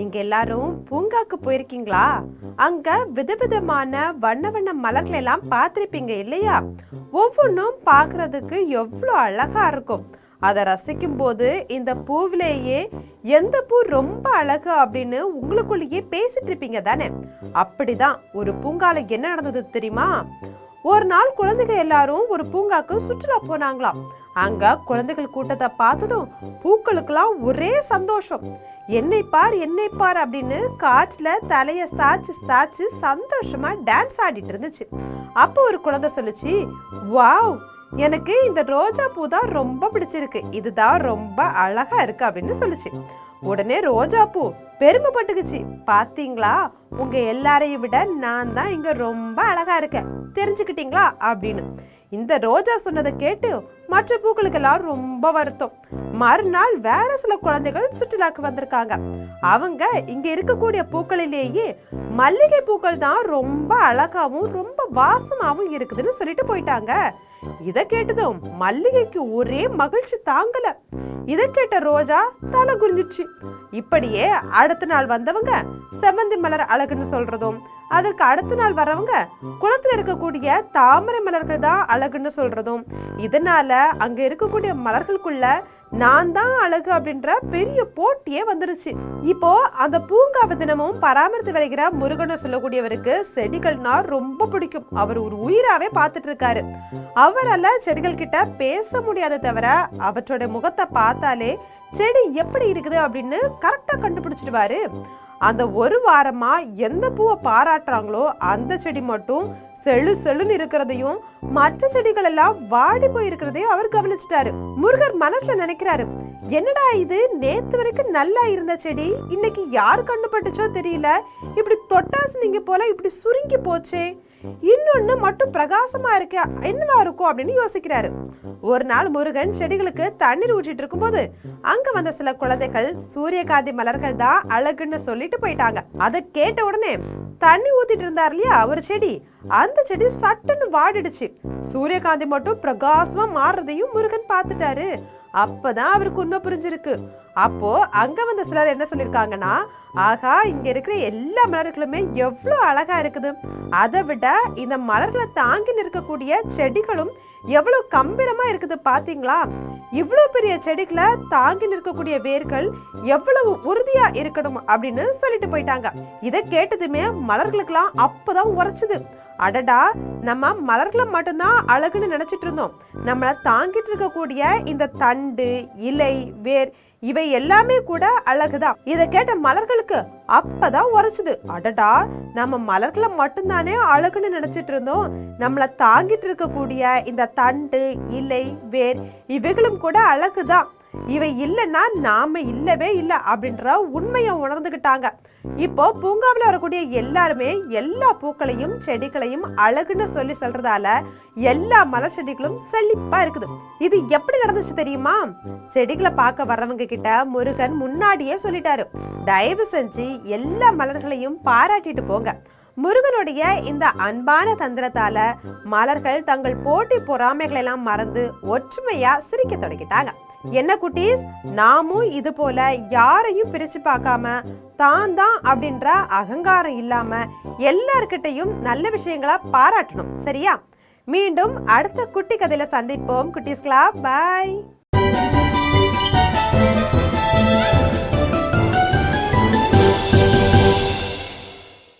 நீங்க எல்லாரும் பூங்காக்கு போயிருக்கீங்களா? அங்க விதவிதமான வண்ண வண்ண மலர்களை எல்லாம் பார்த்திருப்பீங்க இல்லையா? ஒவ்வொன்றும் பார்க்கிறதுக்கு எவ்வளோ அழகா இருக்கும். அதை ரசிக்கும் போது இந்த பூவிலேயே எந்த பூ ரொம்ப அழகு அப்படின்னு உங்களுக்குள்ளேயே பேசிட்டு இருப்பீங்க தானே? அப்படிதான் ஒரு பூங்கால என்ன நடந்தது தெரியுமா? ஒரு நாள் குழந்தைகள் எல்லாரும் ஒரு பூங்காக்கு சுற்றுலா போனாங்களாம். அங்க குழந்தைகள் கூட்டத்தை பார்த்ததும் பூக்களுக்கெல்லாம் ஒரே சந்தோஷம். என்னை பார் அப்படின்னு காற்றுல தலைய சாச்சு சாச்சு சந்தோஷமா டான்ஸ் ஆடிட்டு இருந்துச்சு. அப்போ ஒரு குழந்தை சொல்லுச்சு, வாவ், எனக்கு இந்த ரோஜா பூ தான் ரொம்ப பிடிச்சிருக்கு, இதுதான் ரொம்ப அழகா இருக்கு அப்படின்னு சொல்லுச்சு. உடனே ரோஜா பூ பெருமைப்பட்டுக்குச்சு, பாத்தீங்களா, உங்க எல்லாரையும் விட நான் தான் இங்க ரொம்ப அழகா இருக்கேன், தெரிஞ்சுக்கிட்டீங்களா அப்படின்னு. இந்த ரோஜா சொன்னதை கேட்டு மற்ற பூக்களுக்கு எல்லாம் ரொம்ப வருத்தம். மறுநாள் வேற சில குழந்தைகள் சுற்றுலாக்கு வந்திருக்காங்க. அவங்க இங்க இருக்கக்கூடிய பூக்களிலேயே மல்லிகை பூக்கள் தான் ரொம்ப அழகாவும் ரொம்ப வாசமாவும் இருக்குதுன்னு சொல்லிட்டு போயிட்டாங்க. இத கேட்டதும் மல்லிகைக்கு ஒரே மகிழ்ச்சி தாங்கல. இத கேட்ட ரோஜா தலை குறிஞ்சிச்சு. இப்படியே அடுத்த நாள் வந்தவங்க செம்மந்தி மலர் அழகுன்னு சொல்றதும், அதற்கு அடுத்த நாள் வரவங்க குளத்துல இருக்கக்கூடிய தாமரை மலர்கள் தான் அழகுன்னு சொல்றதும், இதனால அங்க இருக்கக்கூடிய மலர்களுக்குள்ள நான் தான் அழகு அப்படின்ற பெரிய போட்டியே வந்துருச்சு. இப்போ அந்த பூங்காவை தினமும் பராமரித்து வருகிற முருகனை சொல்லக்கூடியவருக்கு செடிகள்னா ரொம்ப பிடிக்கும். அவர் ஒரு உயிராவே பார்த்துட்டு இருக்காரு. அவரால செடிகள் கிட்ட பேச முடியாத தவிர அவற்றோட முகத்தை பார்த்தாலே செடி எப்படி இருக்குது அப்படின்னு கரெக்டா கண்டுபிடிச்சிடுவாரு. அந்த ஒரு வாரமா எந்த பூவை பாராட்டுறாங்களோ அந்த செடி மட்டும் செழு செழுன்னு இருக்கிறதையும் மற்ற செடிகள் எல்லாம் வாடி போய் இருக்கிறதையும் அவர் கவனிச்சிட்டாரு. முருகர் மனசுல நினைக்கிறாரு, என்னடா இது, நேத்து வரைக்கும் நல்லா இருந்த செடி இன்னைக்கு யார் கண்டுபட்டுச்சோ தெரியல, இப்படி தொட்டாசு நீங்க போல இப்படி சுருங்கி போச்சே, இன்னொன்னு மட்டும் பிரகாசமா இருக்க, என்னவா இருக்கும் அப்படின்னு யோசிக்கிறாரு. ஒரு நாள் முருகன் செடிகளுக்கு தண்ணீர் ஊற்றிட்டு இருக்கும் போது அங்க வந்த சில குழந்தைகள் சூரியகாந்தி மலர்கள் தான் அழகுன்னு சொல்லிட்டு போயிட்டாங்க. அதை கேட்ட உடனே தண்ணி ஊத்திட்டு இருந்தார் இல்லையா ஒரு செடி, அந்த செடி சட்டுன்னு வாடிடுச்சு. சூரியகாந்தி மட்டும் பிரகாசமா மாறுறதையும் முருகன் பார்த்துட்டாரு. அப்பதான் அவருக்கு உண்மை புரிஞ்சிருக்கு. அப்போ அங்க வந்த சிலர் என்ன சொல்லிருக்காங்கன்னா, ஆகா, இங்க இருக்கிற எல்லா மலர்களுமே எவ்வளவு அழகா இருக்குது, அதை விட இந்த மலர்களை தாங்கி நிற்கக்கூடிய செடிகளும் எவ்வளவு கம்பீரமா இருக்குது பாத்தீங்களா, இவ்வளவு பெரிய செடிகளை தாங்கி நிற்கக்கூடிய வேர்கள் எவ்வளவு உறுதியா இருக்கணும் அப்படின்னு சொல்லிட்டு போயிட்டாங்க. இதை கேட்டதுமே மலர்களுக்கெல்லாம் அப்பதான் உரைச்சுது, அடடா, நம்ம மலர்களை மட்டும்தான் அழகுன்னு நினைச்சிட்டு இருந்தோம், நம்மளை தாங்கிட்டு இருக்கக்கூடிய இந்த தண்டு, இலை, வேர் இவை எல்லாமே கூட அழகுதான். இதை கேட்ட மலர்களுக்கு அப்பதான் உரைச்சுது, அடடா, நம்ம மலர்களை மட்டும்தானே அழகுன்னு நினைச்சிட்டு இருந்தோம், நம்மளை தாங்கிட்டு இருக்கக்கூடிய இந்த தண்டு, இலை, வேர் இவைகளும் கூட அழகுதான், இவை இல்லைன்னா நாம இல்லவே இல்லை அப்படின்ற உண்மையை உணர்ந்துகிட்டாங்க. இப்போ பூங்காவில் வரக்கூடிய எல்லாருமே எல்லா பூக்களையும் செடிகளையும் அழகுன்னு சொல்லி சொல்றதால எல்லா மலர் செடிகளும் செழிப்பா இருக்குது. இது எப்படி நடந்துச்சு தெரியுமா? செடிகளை பார்க்க வர்றவங்க கிட்ட முருகன் முன்னாடியே சொல்லிட்டாரு, தயவு செஞ்சு எல்லா மலர்களையும் பாராட்டிட்டு போங்க. முருகனுடைய இந்த அன்பான தந்திரத்தால மலர்கள் தங்கள் போட்டி பொறாமைகளை எல்லாம் மறந்து ஒற்றுமையா சிரிக்க தொடங்கிட்டாங்க. என்ன குட்டீஸ், நாமும் இது போல யாரையும் பிரிச்சு பார்க்காம தான் அப்படின்ற அகங்காரம் இல்லாம எல்லார்கிட்டையும் நல்ல விஷயங்களா பாராட்டணும், சரியா? மீண்டும் அடுத்த குட்டி கதையில சந்திப்போம் குட்டீஸ்களா. பாய்.